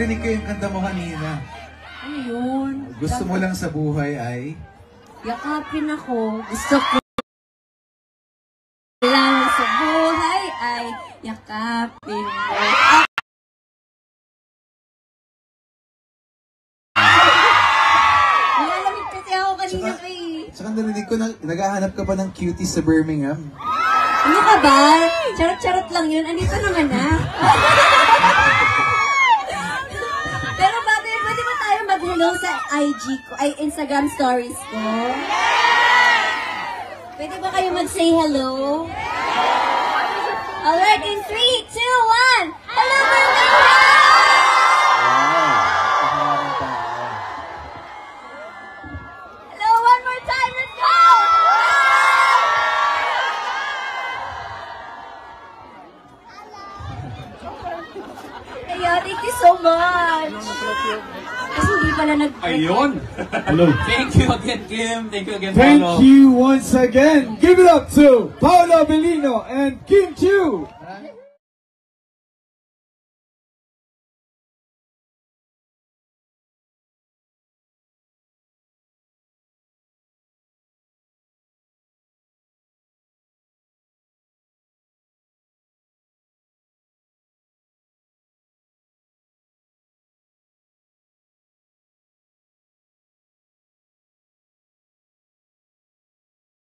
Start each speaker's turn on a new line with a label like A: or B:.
A: narinig ko yung kanta mo kanina.
B: Ano yun?
A: Gusto mo lang sa buhay ay?
B: Yakapin ako. Gusto ko lang sa buhay ay yakapin mo. Nilalamig kasi ako kanina pa eh.
A: Tsaka narinig ko na naghahanap ka pa ng cutie sa Birmingham.
B: Ano ka ba? Charot-charot lang yun. Andito naman na. Pero pwede ba tayo mag-hello sa IG ko, ay Instagram stories ko? Pwede ba kayo mag-say hello? Alright, in 3, 2, 1! Hello, Birmingham! Hello, one more time, let's go! Ayan, thank you so much! Kasi hindi pala
C: Ayun!
D: Hello.
C: Thank you again, Kim. Thank you again,
D: Thank
C: Paolo.
D: you once again. Give it up to Paolo Bellino and Kim Chiu.